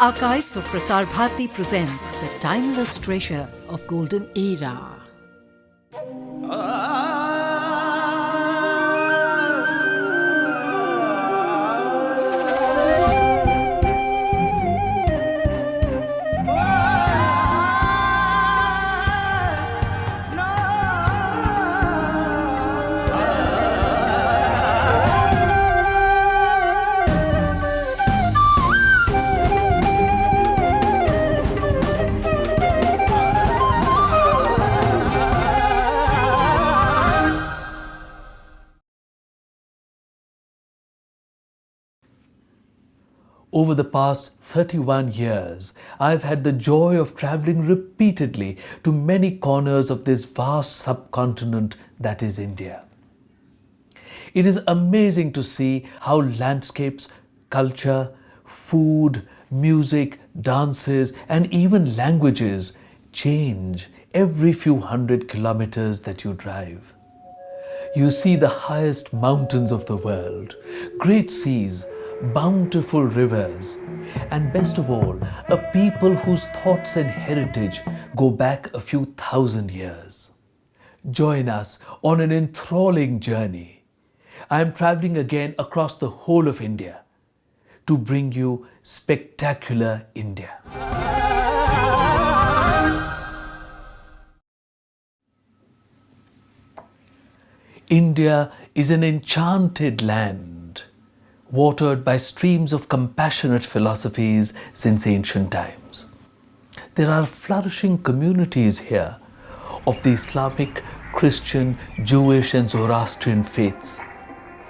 Archives of Prasar Bharati presents the timeless treasure of golden era. Over the past 31 years, I've had the joy of traveling repeatedly to many corners of this vast subcontinent that is India. It is amazing to see how landscapes, culture, food, music, dances, and even languages change every few hundred kilometers that you drive. You see the highest mountains of the world, great seas, bountiful rivers, and best of all, a people whose thoughts and heritage go back a few thousand years. Join us on an enthralling journey. I am traveling again across the whole of India to bring you spectacular India. India is an enchanted land, watered by streams of compassionate philosophies since ancient times. There are flourishing communities here of the Islamic, Christian, Jewish and Zoroastrian faiths,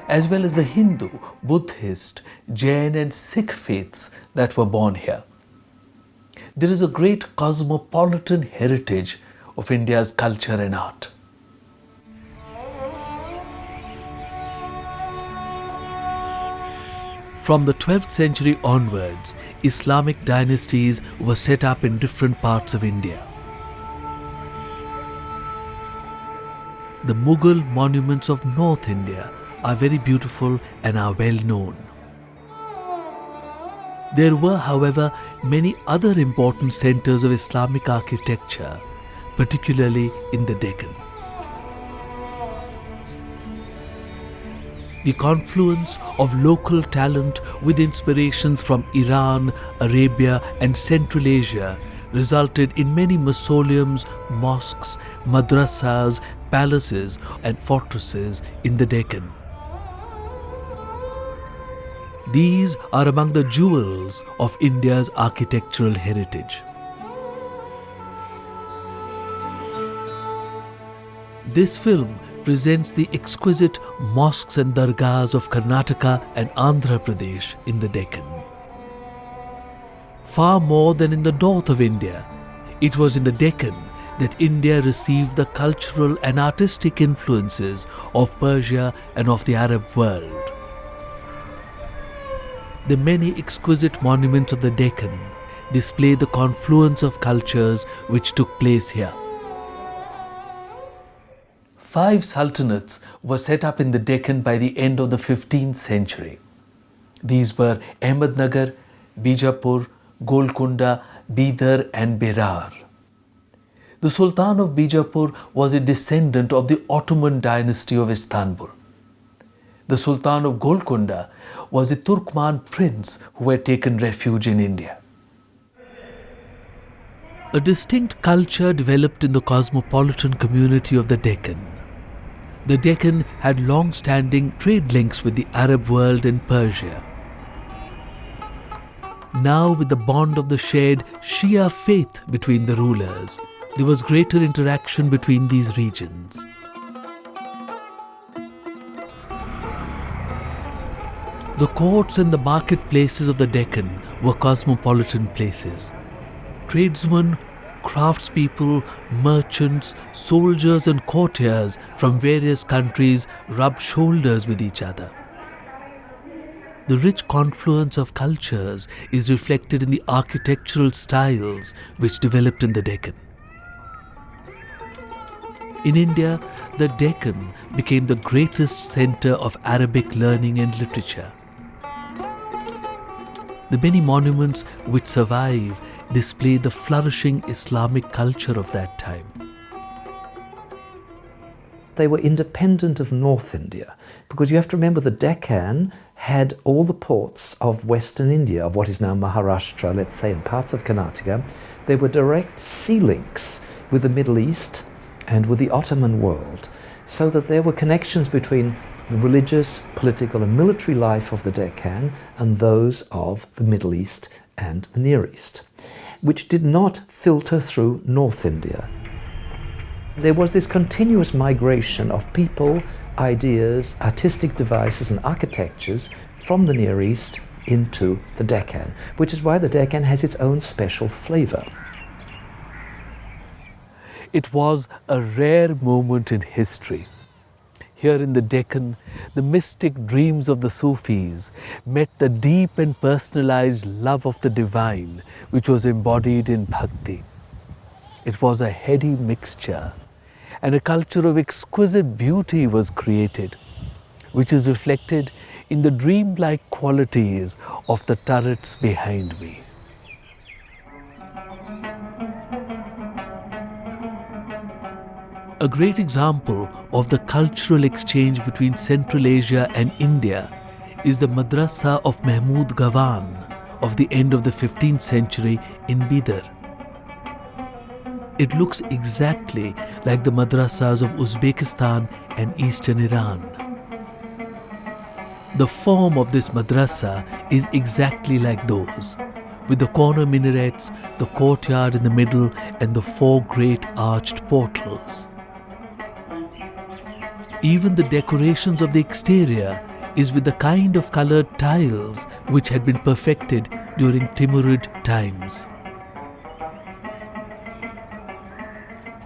as well as the Hindu, Buddhist, Jain and Sikh faiths that were born here. There is a great cosmopolitan heritage of India's culture and art. From the 12th century onwards, Islamic dynasties were set up in different parts of India. The Mughal monuments of North India are very beautiful and are well known. There were, however, many other important centers of Islamic architecture, particularly in the Deccan. The confluence of local talent with inspirations from Iran, Arabia and Central Asia resulted in many mausoleums, mosques, madrasas, palaces and fortresses in the Deccan. These are among the jewels of India's architectural heritage. This film presents the exquisite mosques and dargahs of Karnataka and Andhra Pradesh in the Deccan. Far more than in the north of India, it was in the Deccan that India received the cultural and artistic influences of Persia and of the Arab world. The many exquisite monuments of the Deccan display the confluence of cultures which took place here. 5 sultanates were set up in the Deccan by the end of the 15th century. These were Ahmednagar, Bijapur, Golkunda, Bidar and Berar. The Sultan of Bijapur was a descendant of the Ottoman dynasty of Istanbul. The Sultan of Golkunda was a Turkman prince who had taken refuge in India. A distinct culture developed in the cosmopolitan community of the Deccan. The Deccan had long-standing trade links with the Arab world and Persia. Now, with the bond of the shared Shia faith between the rulers, there was greater interaction between these regions. The courts and the marketplaces of the Deccan were cosmopolitan places. Tradesmen, craftspeople, merchants, soldiers and courtiers from various countries rubbed shoulders with each other. The rich confluence of cultures is reflected in the architectural styles which developed in the Deccan. In India, the Deccan became the greatest center of Arabic learning and literature. The many monuments which survive display the flourishing Islamic culture of that time. They were independent of North India, because you have to remember the Deccan had all the ports of Western India, of what is now Maharashtra, let's say, and parts of Karnataka. They were direct sea links with the Middle East and with the Ottoman world, so that there were connections between the religious, political and military life of the Deccan and those of the Middle East and the Near East, which did not filter through North India. There was this continuous migration of people, ideas, artistic devices and architectures from the Near East into the Deccan, which is why the Deccan has its own special flavour. It was a rare moment in history. Here in the Deccan, the mystic dreams of the Sufis met the deep and personalized love of the divine, which was embodied in bhakti. It was a heady mixture, and a culture of exquisite beauty was created, which is reflected in the dreamlike qualities of the turrets behind me. A great example of the cultural exchange between Central Asia and India is the Madrasa of Mahmud Gawan of the end of the 15th century in Bidar. It looks exactly like the madrasas of Uzbekistan and Eastern Iran. The form of this madrasa is exactly like those, with the corner minarets, the courtyard in the middle, and the four great arched portals. Even the decorations of the exterior is with the kind of colored tiles which had been perfected during Timurid times.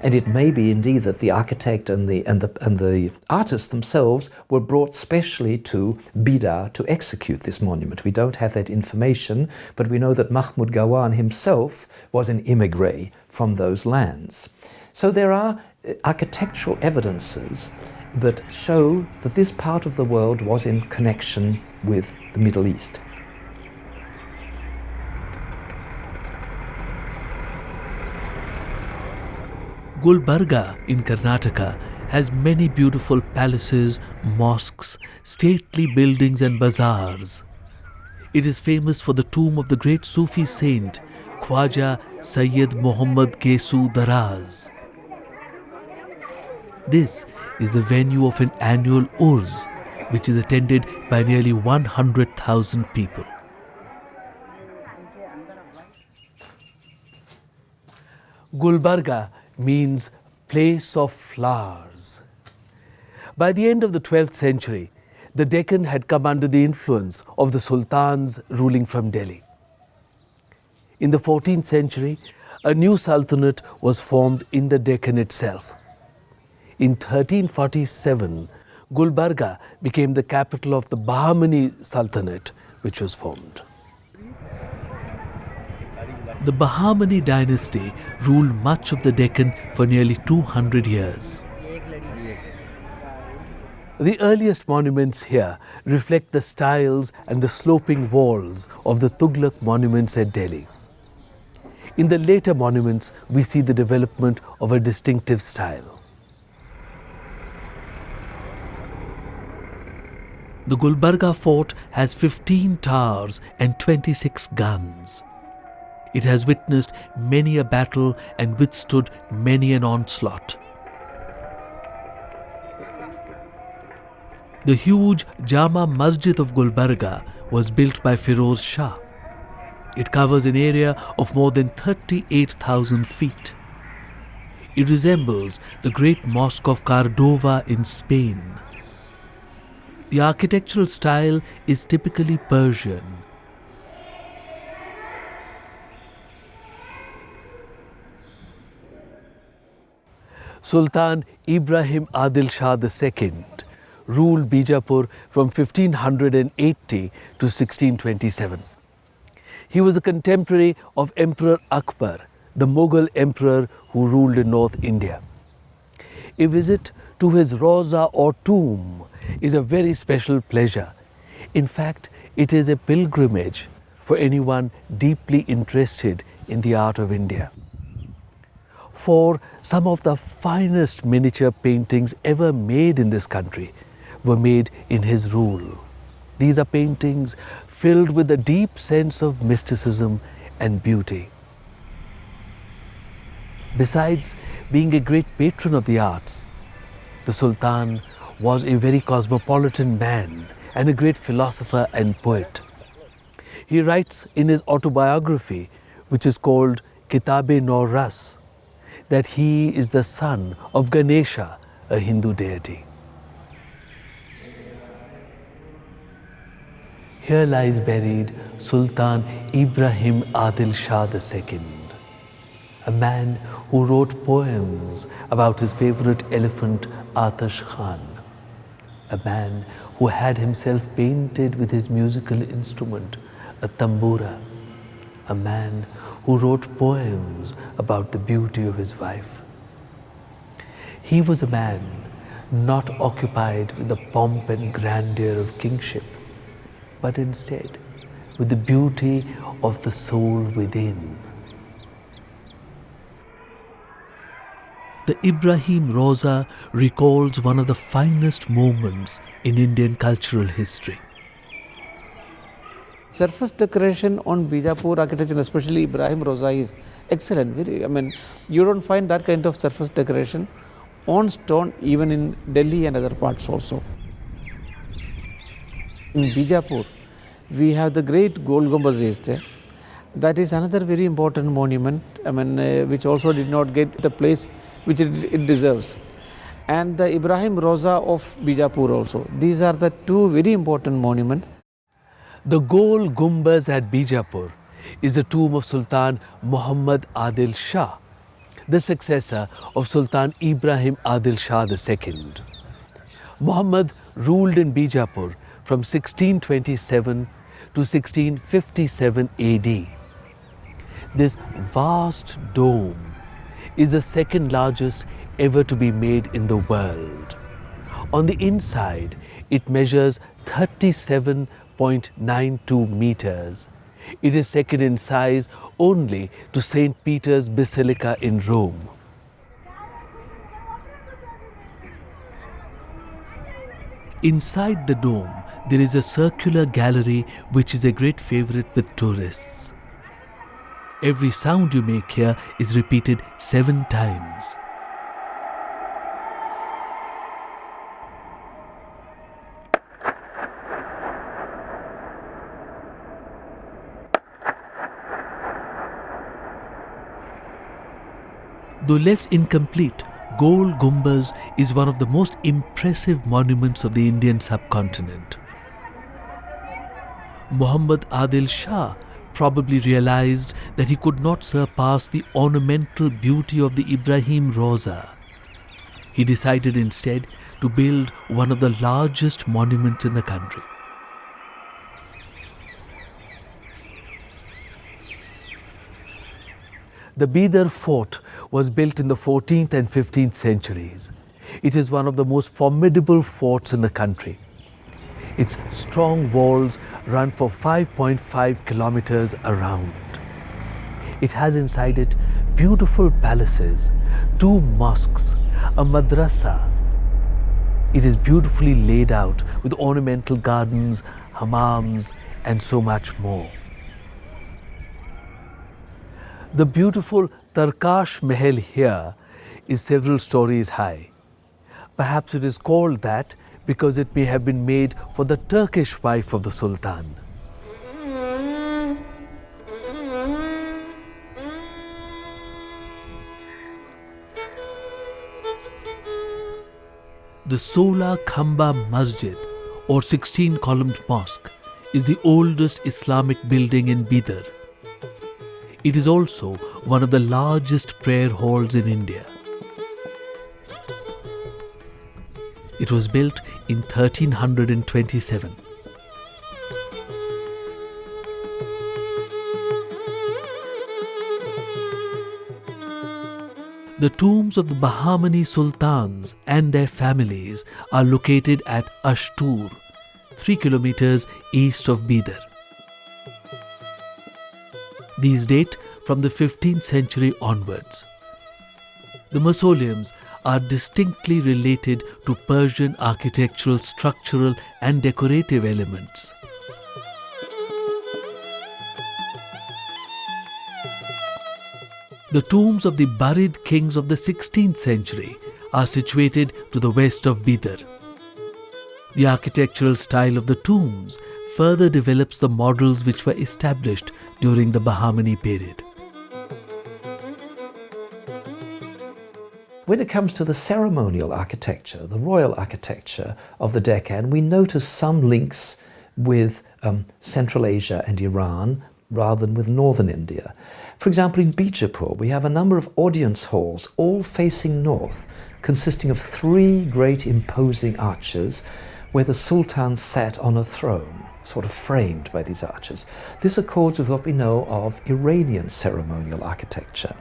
And it may be indeed that the architect and the artists themselves were brought specially to Bidar to execute this monument. We don't have that information, but we know that Mahmud Gawan himself was an immigrant from those lands. So there are architectural evidences that show that this part of the world was in connection with the Middle East. Gulbarga in Karnataka has many beautiful palaces, mosques, stately buildings and bazaars. It is famous for the tomb of the great Sufi saint Khwaja Sayyid Muhammad Kesu Daraz. This is the venue of an annual Urs, which is attended by nearly 100,000 people. Gulbarga means place of flowers. By the end of the 12th century, the Deccan had come under the influence of the sultans ruling from Delhi. In the 14th century, a new sultanate was formed in the Deccan itself. In 1347, Gulbarga became the capital of the Bahamani Sultanate, which was formed. The Bahamani dynasty ruled much of the Deccan for nearly 200 years. The earliest monuments here reflect the styles and the sloping walls of the Tughlaq monuments at Delhi. In the later monuments, we see the development of a distinctive style. The Gulbarga fort has 15 towers and 26 guns. It has witnessed many a battle and withstood many an onslaught. The huge Jami Masjid of Gulbarga was built by Firoz Shah. It covers an area of more than 38,000 feet. It resembles the great mosque of Cordova in Spain. The architectural style is typically Persian. Sultan Ibrahim Adil Shah II ruled Bijapur from 1580 to 1627. He was a contemporary of Emperor Akbar, the Mughal emperor who ruled in North India. A visit to his Rauza or tomb is a very special pleasure. In fact, it is a pilgrimage for anyone deeply interested in the art of India. For some of the finest miniature paintings ever made in this country were made in his rule. These are paintings filled with a deep sense of mysticism and beauty. Besides being a great patron of the arts, the Sultan was a very cosmopolitan man and a great philosopher and poet. He writes in his autobiography, which is called Kitab-e-Nau Ras, that he is the son of Ganesha, a Hindu deity. Here lies buried Sultan Ibrahim Adil Shah II, a man who wrote poems about his favorite elephant Atash Khan, a man who had himself painted with his musical instrument, a tambura, a man who wrote poems about the beauty of his wife. He was a man not occupied with the pomp and grandeur of kingship, but instead with the beauty of the soul within. The Ibrahim Rauza recalls one of the finest moments in Indian cultural history. Surface decoration on Bijapur architecture, especially Ibrahim Rauza, is excellent. You don't find that kind of surface decoration on stone even in Delhi and other parts also. In Bijapur, we have the great Gol Gumbaz is there. That is another very important monument, which also did not get the place which it deserves. And the Ibrahim Rauza of Bijapur also. These are the two very important monuments. The Gol Gumbaz at Bijapur is the tomb of Sultan Muhammad Adil Shah, the successor of Sultan Ibrahim Adil Shah II. Muhammad ruled in Bijapur from 1627 to 1657 AD. This vast dome is the second largest ever to be made in the world. On the inside, it measures 37.92 meters. It is second in size only to St. Peter's Basilica in Rome. Inside the dome, there is a circular gallery which is a great favorite with tourists. Every sound you make here is repeated 7 times. Though left incomplete, Gol Gumbaz is one of the most impressive monuments of the Indian subcontinent. Muhammad Adil Shah probably realized that he could not surpass the ornamental beauty of the Ibrahim Rauza. He decided instead to build one of the largest monuments in the country. The Bidar fort was built in the 14th and 15th centuries. It is one of the most formidable forts in the country. Its strong walls run for 5.5 kilometers around. It has inside it beautiful palaces, 2 mosques, a madrasa. It is beautifully laid out with ornamental gardens, hammams, and so much more. The beautiful Tarkash Mahal here is several stories high. Perhaps it is called that because it may have been made for the Turkish wife of the Sultan. The Sola Khamba Masjid, or 16-columned mosque, is the oldest Islamic building in Bidar. It is also one of the largest prayer halls in India. It was built in 1327. The tombs of the Bahamani sultans and their families are located at Ashtur, 3 kilometers east of Bidar. These date from the 15th century onwards. The mausoleums are distinctly related to Persian architectural, structural and decorative elements. The tombs of the buried kings of the 16th century are situated to the west of Bidar. The architectural style of the tombs further develops the models which were established during the Bahamani period. When it comes to the ceremonial architecture, the royal architecture of the Deccan, we notice some links with Central Asia and Iran rather than with northern India. For example, in Bijapur, we have a number of audience halls, all facing north, consisting of 3 great imposing arches where the sultan sat on a throne, sort of framed by these arches. This accords with what we know of Iranian ceremonial architecture.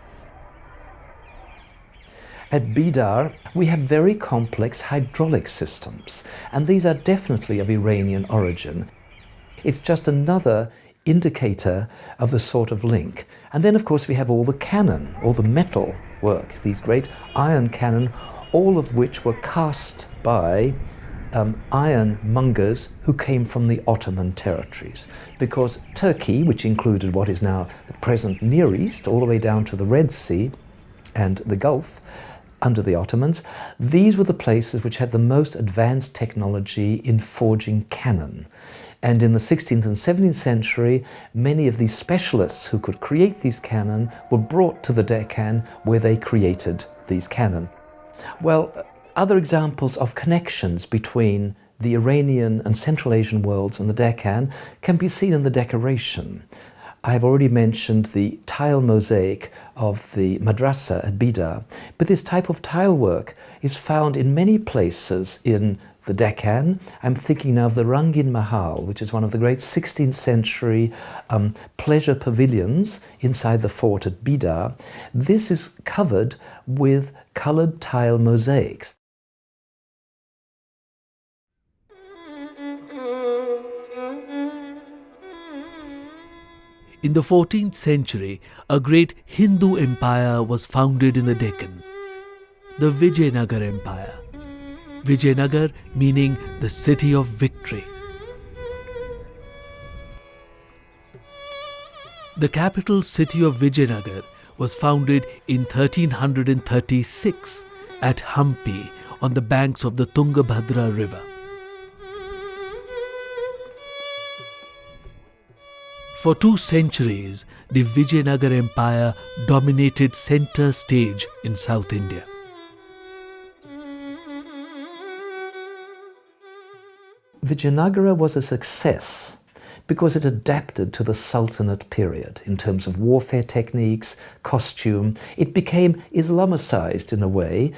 At Bidar, we have very complex hydraulic systems, and these are definitely of Iranian origin. It's just another indicator of the sort of link. And then, of course, we have all the cannon, all the metal work, these great iron cannon, all of which were cast by ironmongers who came from the Ottoman territories. Because Turkey, which included what is now the present Near East, all the way down to the Red Sea and the Gulf, under the Ottomans, these were the places which had the most advanced technology in forging cannon. And in the 16th and 17th century, many of these specialists who could create these cannon were brought to the Deccan, where they created these cannon. Well, other examples of connections between the Iranian and Central Asian worlds and the Deccan can be seen in the decoration. I have already mentioned the tile mosaic of the madrasa at Bidar, but this type of tile work is found in many places in the Deccan. I'm thinking now of the Rangin Mahal, which is one of the great 16th century pleasure pavilions inside the fort at Bidar. This is covered with colored tile mosaics. In the 14th century, a great Hindu empire was founded in the Deccan, the Vijayanagar Empire. Vijayanagar meaning the city of victory. The capital city of Vijayanagar was founded in 1336 at Hampi on the banks of the Tungabhadra river. For 2 centuries, the Vijayanagar Empire dominated center stage in South India. Vijayanagara was a success because it adapted to the Sultanate period in terms of warfare techniques, costume. It became Islamicized in a way,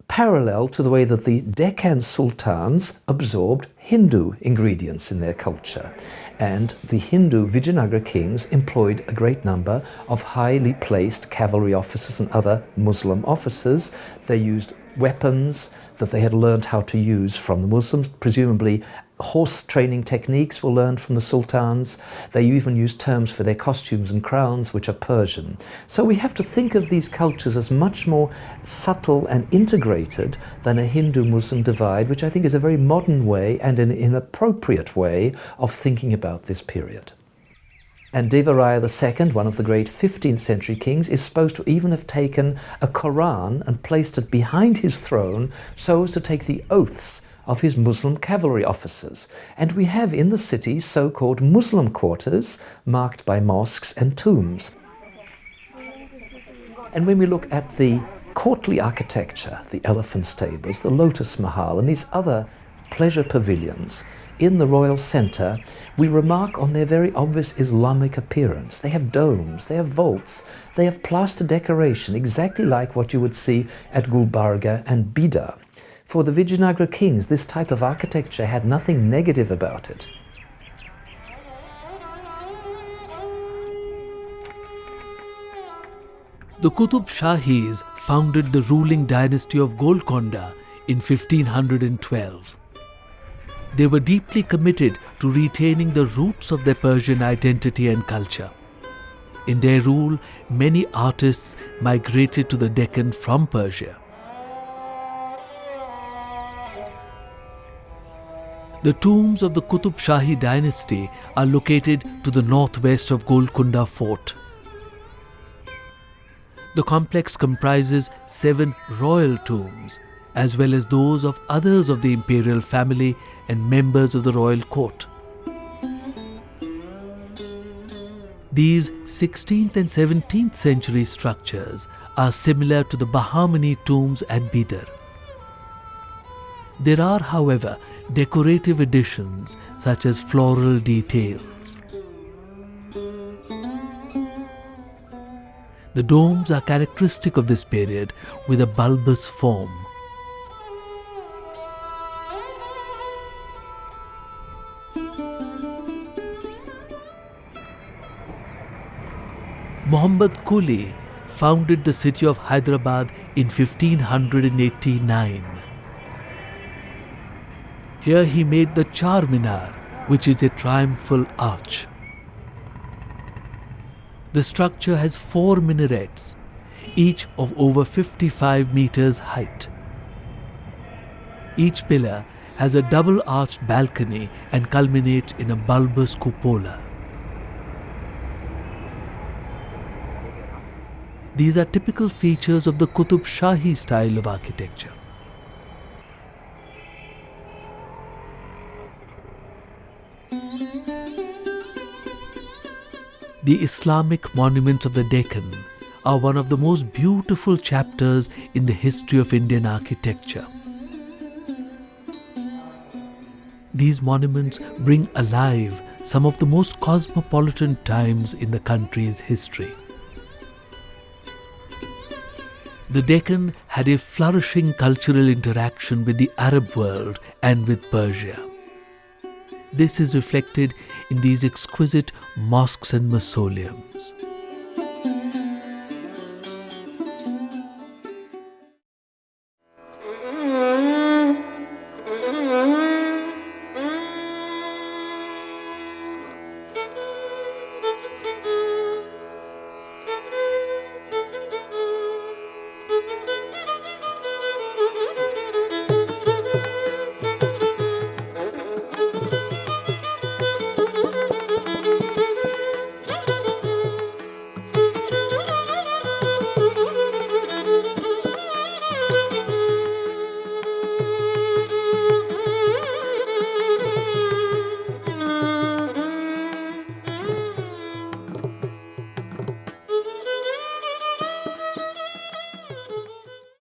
parallel to the way that the Deccan Sultans absorbed Hindu ingredients in their culture. And the Hindu Vijayanagar kings employed a great number of highly placed cavalry officers and other Muslim officers. They used weapons that they had learned how to use from the Muslims. Presumably horse training techniques were learned from the sultans. They even used terms for their costumes and crowns which are Persian. So we have to think of these cultures as much more subtle and integrated than a Hindu-Muslim divide, which I think is a very modern way and an inappropriate way of thinking about this period. And Devaraya II, one of the great 15th century kings, is supposed to even have taken a Quran and placed it behind his throne so as to take the oaths of his Muslim cavalry officers. And we have in the city so-called Muslim quarters marked by mosques and tombs. And when we look at the courtly architecture, the elephant stables, the Lotus Mahal, and these other pleasure pavilions in the royal centre, we remark on their very obvious Islamic appearance. They have domes, they have vaults, they have plaster decoration, exactly like what you would see at Gulbarga and Bidar. For the Vijayanagar kings, this type of architecture had nothing negative about it. The Qutub Shahis founded the ruling dynasty of Golconda in 1512. They were deeply committed to retaining the roots of their Persian identity and culture. In their rule, many artists migrated to the Deccan from Persia. The tombs of the Qutub Shahi dynasty are located to the northwest of Golkunda Fort. The complex comprises 7 royal tombs, as well as those of others of the imperial family and members of the royal court. These 16th and 17th century structures are similar to the Bahamani tombs at Bidar. There are, however, decorative additions such as floral details. The domes are characteristic of this period with a bulbous form. Muhammad Quli founded the city of Hyderabad in 1589. Here he made the Charminar, which is a triumphal arch. The structure has 4 minarets, each of over 55 meters height. Each pillar has a double-arched balcony and culminates in a bulbous cupola. These are typical features of the Qutub Shahi style of architecture. The Islamic monuments of the Deccan are one of the most beautiful chapters in the history of Indian architecture. These monuments bring alive some of the most cosmopolitan times in the country's history. The Deccan had a flourishing cultural interaction with the Arab world and with Persia. This is reflected in these exquisite mosques and mausoleums.